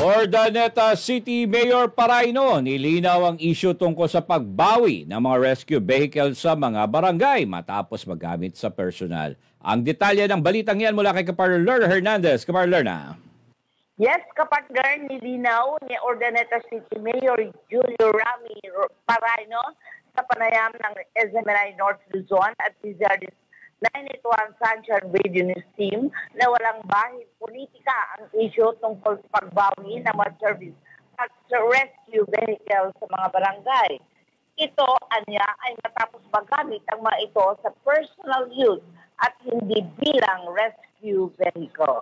Ordaneta City Mayor Paraino nilinaw ang isyu tungkol sa pagbawi ng mga rescue vehicles sa mga barangay matapos magamit sa personal. Ang detalye ng balitang yan mula kay Kapar Lerna Hernandez. Kapar Lerna. Yes, kapatner, nilinaw ni Ordaneta City Mayor Julio Rami Paraino sa panayam ng SMNI North Luzon at Lizardis 981 Sunshine Radio News Team na walang bahid politika ang isyu tungkol sa pagbawi ng mga service at rescue vehicle sa mga barangay. Ito, anya, ay matapos magamit ang mga ito sa personal use at hindi bilang rescue vehicle.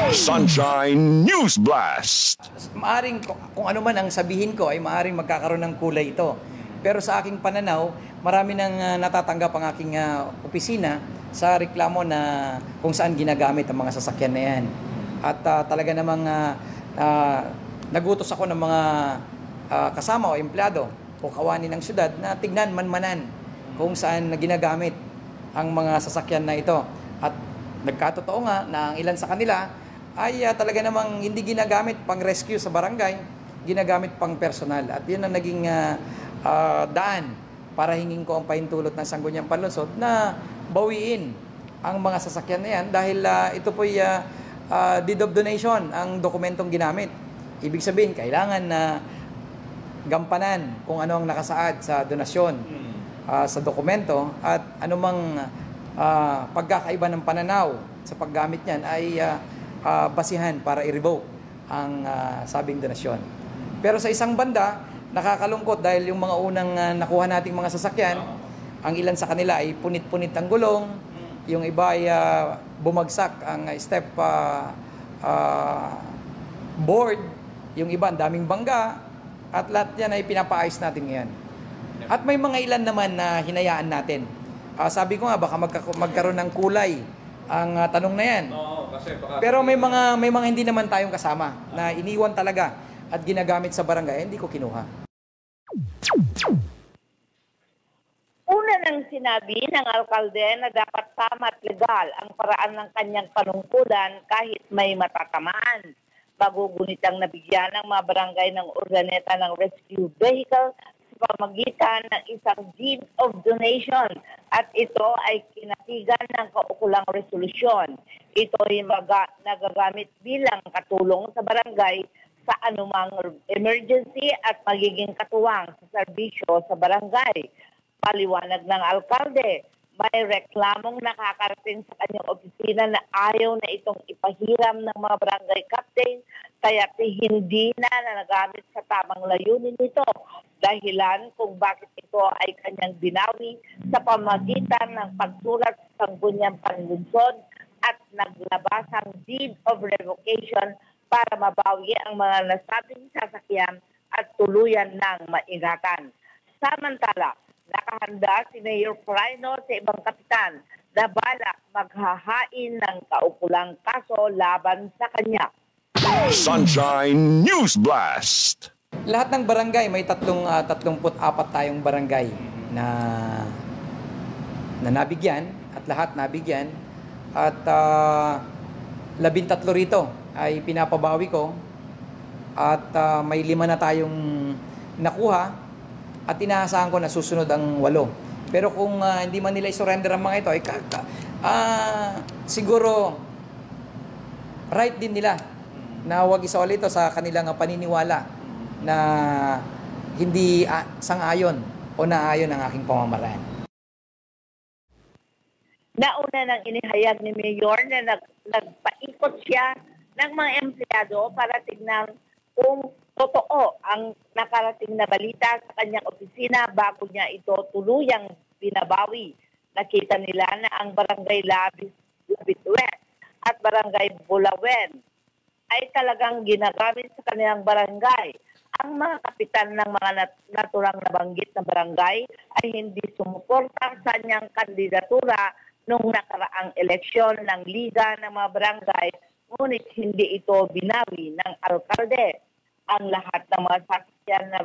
Sunshine News Blast! Maaring kung ano man ang sabihin ko ay maaring magkakaroon ng kulay ito. Pero sa aking pananaw, marami nang natatanggap ang aking opisina sa reklamo na kung saan ginagamit ang mga sasakyan na yan. At talaga namang nagutos ako ng mga kasama o empleyado o kawani ng syudad na tignan manmanan kung saan ginagamit ang mga sasakyan na ito. At nagkatotoo nga na ang ilan sa kanila ay talaga namang hindi ginagamit pang rescue sa barangay, ginagamit pang personal. At yun ang naging daan para hingin ko ang pahintulot ng Sangguniang Panlungsod na bawiin ang mga sasakyan na yan dahil ito po'y deed of donation ang dokumentong ginamit. Ibig sabihin, kailangan na gampanan kung ano ang nakasaad sa donasyon sa dokumento at anumang pagkakaiba ng pananaw sa paggamit niyan ay basihan para i-revoke ang sabing donasyon. Pero sa isang banda, nakakalungkot dahil yung mga unang nakuha nating mga sasakyan, ang ilan sa kanila ay punit-punit ang gulong, yung iba ay bumagsak ang step board, yung iba ang daming bangga, at lahat yan ay pinapaayos natin ngayon. At may mga ilan naman na hinayaan natin. Sabi ko nga, baka magkaroon ng kulay ang tanong na yan. Pero may mga hindi naman tayong kasama na iniwan talaga at ginagamit sa barangay, hindi ko kinuha. Una nang sinabi ng alkalde na dapat tama at legal ang paraan ng kanyang panungkulan kahit may matatamaan. Magugunit ang nabigyan ng mga barangay ng Ordaneta ng rescue vehicle sa pamagitan ng isang deed of donation at ito ay kinatigan ng kaukulang resolusyon. Ito ay nagagamit bilang katulong sa barangay sa anumang emergency at magiging katuwang sa serbisyo sa barangay. Paliwanag ng alkalde, may reklamong nakakarating sa kanyang opisina na ayaw na itong ipahiram ng mga barangay captain kaya hindi na nagamit sa tamang layunin nito. Dahilan kung bakit ito ay kanyang binawi sa pamagitan ng pagsulat sa Sangguniang Panlungsod at naglabasang deed of revocation para mabawi ang mga nasabing sasakyan at tuluyan ng maingatan. Samantala, nakahanda si Mayor Paraino sa ibang kapitan na balak maghahain ng kaukulang kaso laban sa kanya. Sunshine News Blast! Lahat ng barangay, may 34 tayong barangay na nabigyan at lahat nabigyan at 13 rito ay pinapabawi ko at may 5 na tayong nakuha at inaasahan ko na susunod ang 8. Pero kung hindi man nila i-surrender ang mga ito, ay siguro right din nila na huwag isauli ito sa kanilang paniniwala na hindi sang-ayon o naayon ang aking pamamaraan. Nauna nang inihayag ni Mayor na nagpaikot siya ng mga empleyado para tignan kung totoo ang nakarating na balita sa kanyang opisina bago niya ito tuluyang binabawi. Nakita nila na ang barangay Labis West at barangay Bulawen ay talagang ginagamit sa kanilang barangay. Ang mga kapitan ng mga naturang nabanggit na barangay ay hindi sumuporta sa kanyang kandidatura noong nakaraang eleksyon ng Liga ng mga Barangay, ngunit hindi ito binawi ng alkalde. Ang lahat ng mga sasakyan na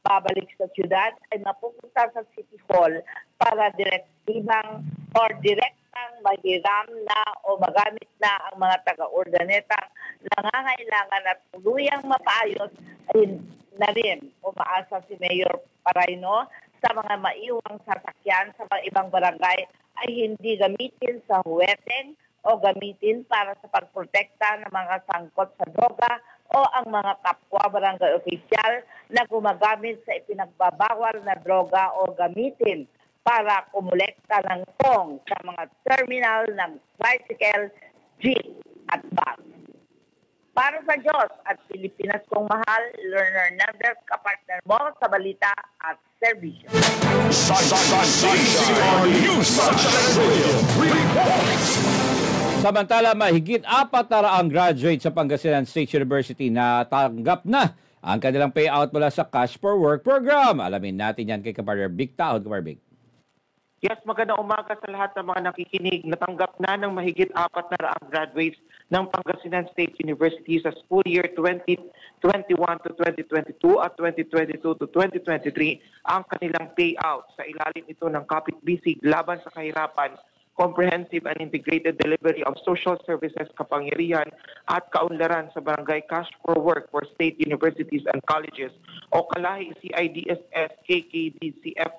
babalik sa syudad ay mapupunta sa City Hall para direkta kababatang mahiram na o magamit na ang mga taga-ordanetang nangangailangan at tuluyang mapaayos ay na rin umaasa si Mayor Paraino sa mga maiwang sasakyan sa mga ibang barangay ay hindi gamitin sa huweteng o gamitin para sa pagprotekta ng mga sangkot sa droga o ang mga kapwa barangay opisyal na gumagamit sa ipinagbabawal na droga o gamitin para kumulekta ng tong sa mga terminal ng tricycle, jeep at bus. Para sa Diyos at Pilipinas kong mahal, Learner Nander, kapartner mo sa balita at serbisyo. Samantala, mahigit 400 graduates sa Pangasinan State University na tanggap na ang kanilang payout mula sa Cash for Work program. Alamin natin yan kay Kapartner Big Taod. Kapartner Big. Yes, magandang umaga sa lahat ng mga nakikinig. Natanggap na ng mahigit 400 graduates ng Pangasinan State University sa school year 2021 to 2022 at 2022 to 2023 ang kanilang payout. Sa ilalim ito ng Kapit-Bisig Laban sa Kahirapan, Comprehensive and Integrated Delivery of Social Services Kapangyarihan at Kaunlaran sa Barangay Cash for Work for State Universities and Colleges o kalahi CIDSS KKDCFW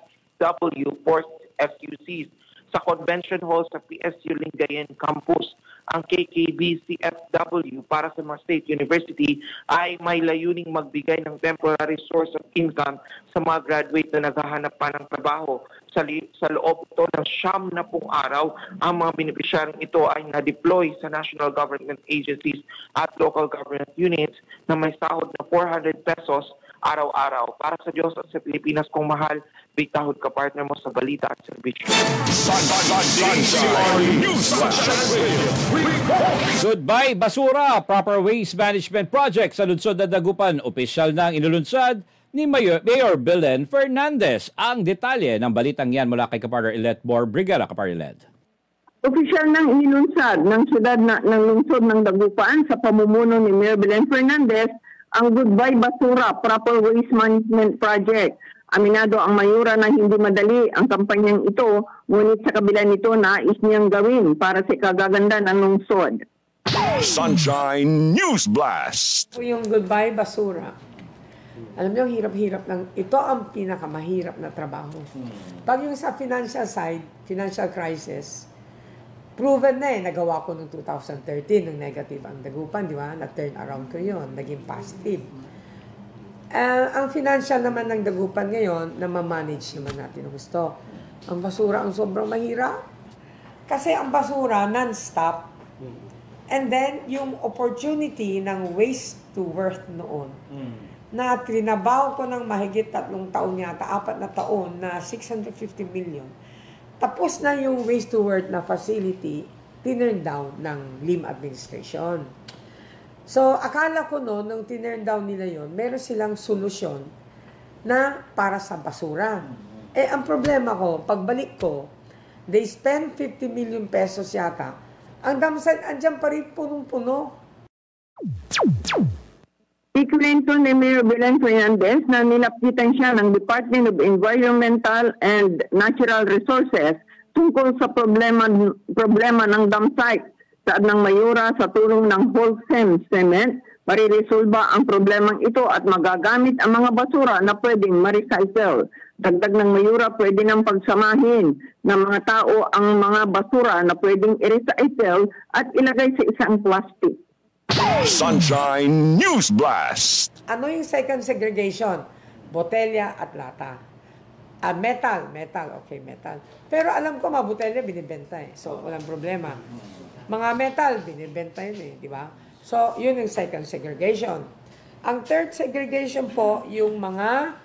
for SUCs sa Convention Hall sa PSU Lingayen Campus. Ang KKBCFW para sa mga state university ay may layuning magbigay ng temporary source of income sa mga graduate na naghahanap pa ng trabaho. Sa loob ito ng 90 araw, ang mga benepisyaryong ito ay na-deploy sa national government agencies at local government units na may sahod na 400 pesos araw-araw. Para sa Diyos at sa Pilipinas kong mahal, bitahod ka partner mo sa balita at serbisyo. Goodbye basura, proper waste management project sa lungsod na Dagupan. Opisyal na ang inulunsad ni Mayor Belen Fernandez. Ang detalye ng balitang yan mula kay Kapartner Ilet Bor Brigada. Kapartner Ilet. Opisyal nang inilunsad ng siyudad ng lungsod ng Dagupan sa pamumuno ni Mayor Belen Fernandez ang Goodbye Basura Proper Waste Management Project. Aminado ang mayura na hindi madali ang kampanyang ito, ngunit sa kabila nito nais niyang gawin para sa kagaganda ng lungsod. Sunshine News Blast. Yung Goodbye Basura. Alam niyo, hirap-hirap lang. Ito ang pinakamahirap na trabaho. Pag yung sa financial side, financial crisis, proven na nagawa ko noong 2013, nung negative ang Dagupan, di ba? Na-turn around ko yun, naging positive. Ang financial naman ng Dagupan ngayon, na ma-manage naman natin ang gusto. Ang basura ang sobrang mahirap. Kasi ang basura, non-stop. And then, yung opportunity ng waste to worth noon, na trinabaho ko ng mahigit 3 taon yata, 4 na taon, na 650 million. Tapos na yung waste to worth na facility, tinurn down ng Lim administration. So, akala ko noon, nung tinurn down nila yon, meron silang solusyon na para sa basura. Ang problema ko, pagbalik ko, they spend 50 million pesos yata. Ang damsad, andyan pa rin punong-puno. Ikwento ni Mayor Belen Fernandez na nilapitan siya ng Department of Environmental and Natural Resources tungkol sa problema ng dam site. Saad ng mayura sa tulong ng Holcim Cement, mariresolba ang problemang ito at magagamit ang mga basura na pwedeng ma-recycle. Dagdag ng mayura, pwede nang pagsamahin ng mga tao ang mga basura na pwedeng i-recycle at ilagay sa isang plastic. Sunshine News Blast. Ano yung second segregation? Botelya at lata. Metal, okay, metal. Pero alam ko, mga botelya binibenta So, walang problema. Mga metal, binibenta yun di ba? So, yun yung second segregation. Ang third segregation po, yung mga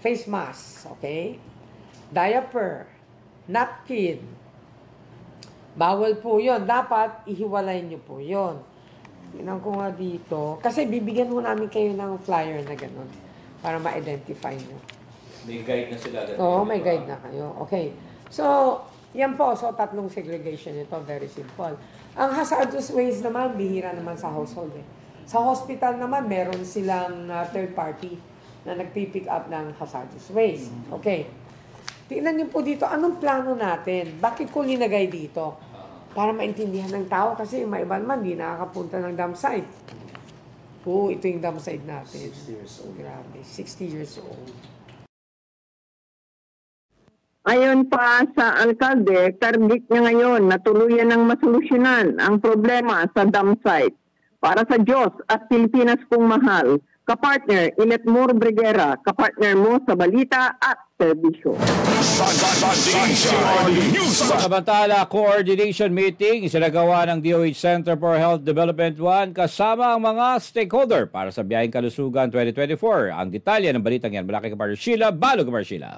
face mask, okay? Diaper, napkin. Bawal po yun. Dapat ihiwalay nyo po yun. Tingnan ko nga dito. Kasi bibigyan mo namin kayo ng flyer na gano'n para ma-identify nyo. May guide na sila. Oo, may guide na kayo. Okay. So, yan po. So, 3 segregation ito. Very simple. Ang hazardous waste naman, bihira naman sa household. Sa hospital naman, meron silang third party na nagpipick up ng hazardous waste. Okay. tingnan niyo po dito, anong plano natin? Bakit ko linagay dito? Para maintindihan ng tao kasi yung iba naman hindi nakakapunta ng dam site. Ito yung dam site natin. 60 years old. Grabe, 60 years old. Ayon pa sa alkalde, target niya ngayon na tuluyan ng masolusyonan ang problema sa dam site. Para sa Diyos at Pilipinas kong mahal, kapartner Ilet Moore Briguera, kapartner mo sa balita at serbisyo. Samantala, coordination meeting isinagawa ng DOH Center for Health Development 1 kasama ang mga stakeholder para sa biyaheng kalusugan 2024. Ang detalye ng balitang yan mula kay Kapartner Sheila. Balo, Kapartner Sheila.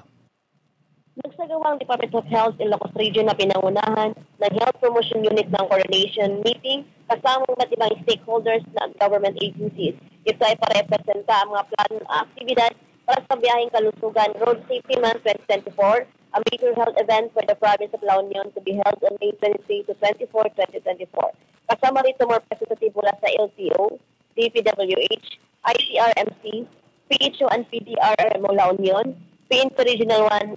Nagsagawa ang Department of Health Ilocos Region na pinangunahan ng Health Promotion Unit ng coordination meeting kasama ng iba't ibang stakeholders ng government agencies. Ito ay para representa ang mga plano at aktibidad para sa biyaheng kalusugan Road Safety Month 2024, a major health event for the province of La Union to be held on May 23 to 24, 2024. Kasama rito mga representative mula sa LTO, DPWH, ICRMC, PHO and PDRMO La Union, PNP Regional 1,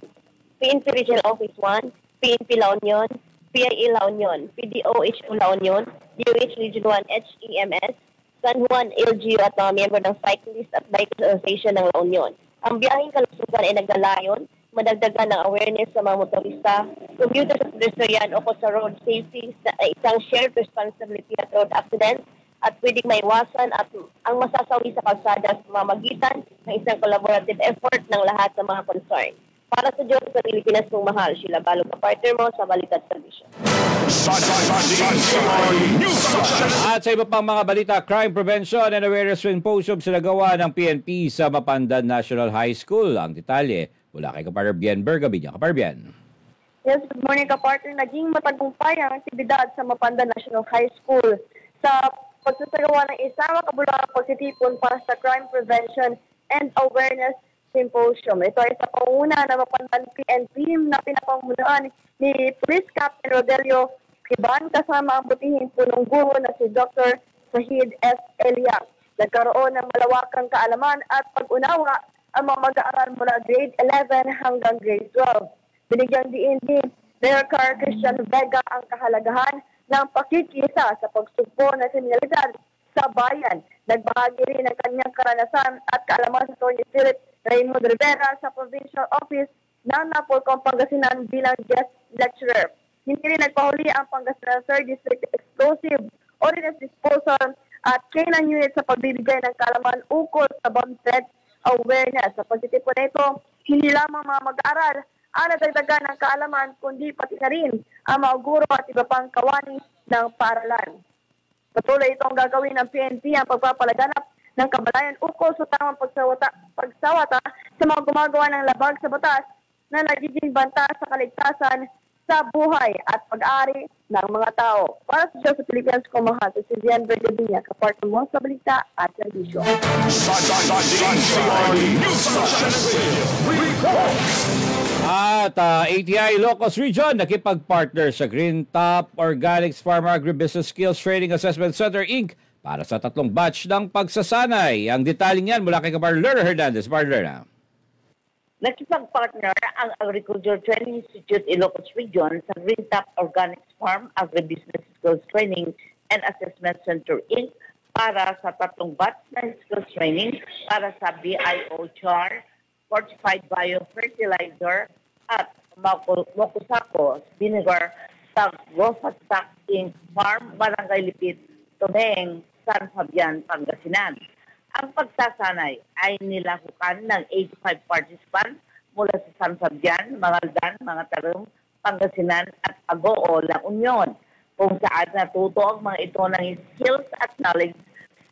PNP Regional Office 1, PNP La Union, PIE La Union, PDOHO La Union, DOH Region 1 HEMS, San Juan LGU at mga miyembro ng Cyclist at Bikers Association ng La Union. Ang biyaheng kalusugan ay nagdalayon, madagdagan ng awareness sa mga motorista, commuters at pedestrian o sa road safety sa isang shared responsibility at road accidents at pwedeng maiwasan at ang masasawi sa kalsada sa pamamagitan ng isang collaborative effort ng lahat ng mga concerned. Para sa Diyos sa Pilipinas kong mahal, Sheila Balo, kapartner mo sa Balikat Television. At sa iba pang mga balita, Crime Prevention and Awareness Symposium sinagawa ng PNP sa Mapandan National High School. Ang detalye mula kay Kapartner Bien Bergabinya. Kapartner Bien. Yes, good morning kapartner. Naging matagumpay ang aktibidad sa Mapandan National High School sa pagsasagawa ng isang makabuluhang pagsitipon para sa Crime Prevention and Awareness Symposium. Ito ay sa panguna ng Mapandan PNP na pinapangunahan ni Police Captain Rodelio Kiban kasama ang butihing punong guro na si Dr. Sahid S. Elia. Nagkaroon ng malawakang kaalaman at pag-unawa ang mga mag-aaral mula grade 11 hanggang grade 12. Binigyang diin din Mayor Car Christian Vega ang kahalagahan ng pakikisa sa pagsugpo ng kriminalidad sa bayan. Nagbahagi rin ng kanyang karanasan at kaalaman sa Tony Philip Raymond Rivera sa Provincial Office ng Napolcom Pangasinan bilang guest lecturer. Hindi rin nagpahuli ang Pangasinan 3rd District Explosive Ordnance Disposal at K9 unit sa pagbibigay ng kaalaman ukol sa bomb threat awareness. Sa pagtitipon na ito, hindi lamang mga mag-aaral ang nadagdagan ng kaalaman, kundi pati na rin ang mga guro at iba pang kawani ng paaralan. Patuloy itong gagawin ng PNP ang pagpapalaganap ng kabalayan ukol sa tamang pagsawata sa mga gumagawa ng labag sa batas na nagiging banta sa kaligtasan sa buhay at pag-ari ng mga tao. Para sa Diyos sa Pilipinas kong mahal, si Vivian Bergabinya, kapartner mo sa balita at serbisyo. At ATI Ilocos Region nakipag-partner sa Green Top Organics Farm Agribusiness Skills Training Assessment Center Inc. para sa 3 batch ng pagsasanay. Ang detalye niyan mula kay Kapartner Lerna Hernandez. Partner. Nakipag-partner ang Agriculture Training Institute Ilocos Region sa Green Top Organics Farm Agribusiness Skills Training and Assessment Center Inc. para sa 3 batch ng skills training para sa BIO-CHAR, Fortified Biofertilizer at Mokusako Vinegar sa Gofatak Inc. Farm, Barangay Lipit, Tumeng, San Fabian, Pangasinan. Ang pagsasanay ay nilakukan ng 85 participants mula sa San Fabian, Mangaldan, Mga Tarong, Pangasinan at Agoo, La Union, kung saan natuto ang mga ito ng skills at knowledge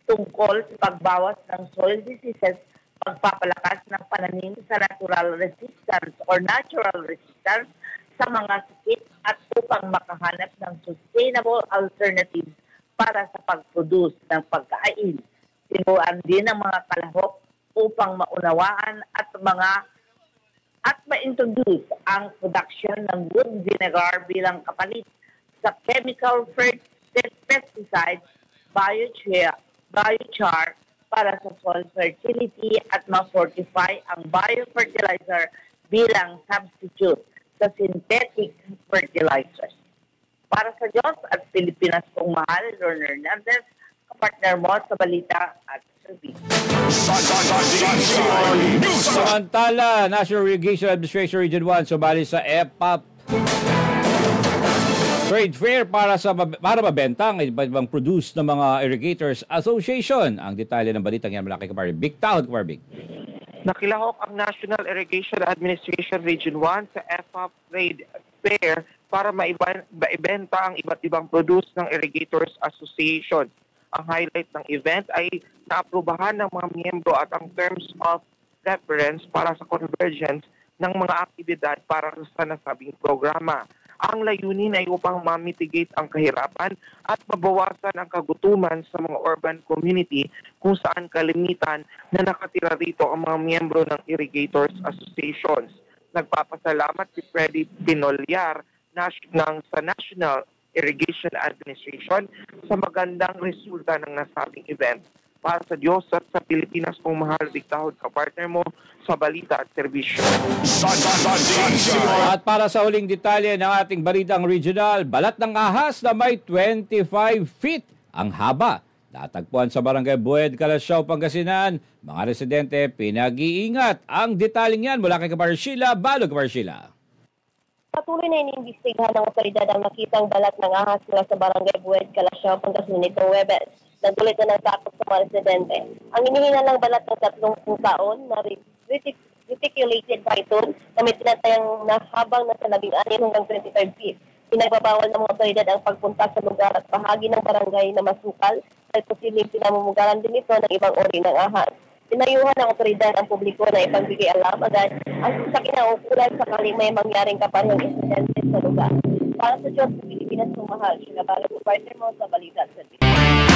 tungkol sa pagbawas ng soil diseases, pagpapalakas ng pananim sa natural resistance or natural resistance sa mga sakit at upang makahanap ng sustainable alternatives para sa pag-produce ng pagkain. Tinuruan din ang mga kalahok upang maunawaan at ma-introduce ang production ng wood vinegar bilang kapalit sa chemical pesticide biochar para sa soil fertility at ma-fortify ang biofertilizer bilang substitute sa synthetic fertilizers. Para sa Diyos at Pilipinas kong mahal, Ron Hernandez, kapartner mo sa balita at service. Samantala, National Irrigation Administration Region 1 sumali sa EPAP Trade Fair para mabenta ang ibang produce ng mga Irrigators Association. Ang detalye ng balitang yan mula kay Kapar Big. Tahod, Kapar Big. Nakilahok ang National Irrigation Administration Region 1 sa EPAP Trade Fair para maibenta ang iba't ibang produce ng Irrigators Association. Ang highlight ng event ay naaprubahan ng mga miyembro at ang terms of reference para sa convergence ng mga aktibidad para sa nasabing programa. Ang layunin ay upang ma-mitigate ang kahirapan at mabawasan ang kagutuman sa mga urban community kung saan kalimitan na nakatira rito ang mga miyembro ng Irrigators Associations. Nagpapasalamat si Freddy Pinolyar sa National Irrigation Administration sa magandang resulta ng nasabing event. Para sa Diyos at sa Pilipinas kung mahal, Dictahod, kapartner mo sa balita at serbisyo. At para sa huling detalye ng ating balitang regional, balat ng ahas na may 25 feet ang haba. Natagpuan sa Barangay Bued, Calasiao, Pangasinan. Mga residente, pinag-iingat. Ang detaling yan mula kay Kapar Sheila. Balo, Kapar Sheila. Patuloy na iniimbestigahan ng otoridad ang nakitang balat ng ahas mula sa Barangay Bued, Calasiao, Pangasinan nitong Webes. Nagdulot na ng takot sa mga residente. Ang inihingan ng balat ng 30 taon na reticulated python na may tinatayang na habang nasa 16 hanggang 25 feet. Pinagbabawal ng mga otoridad ang pagpunta sa lugar at bahagi ng barangay na masukal dahil posibleng pinamumugaran din ito ng ibang uri ng ahas. Tinayuhan ng otoridad ang publiko na ipagbigay alam agad ang sa kinaukulan sakaling may mangyaring kaparehong insidente sa lugar. Para sa Diyos, sa Pilipinas kung mahal, sinabalo ko partner mo sa balita at service.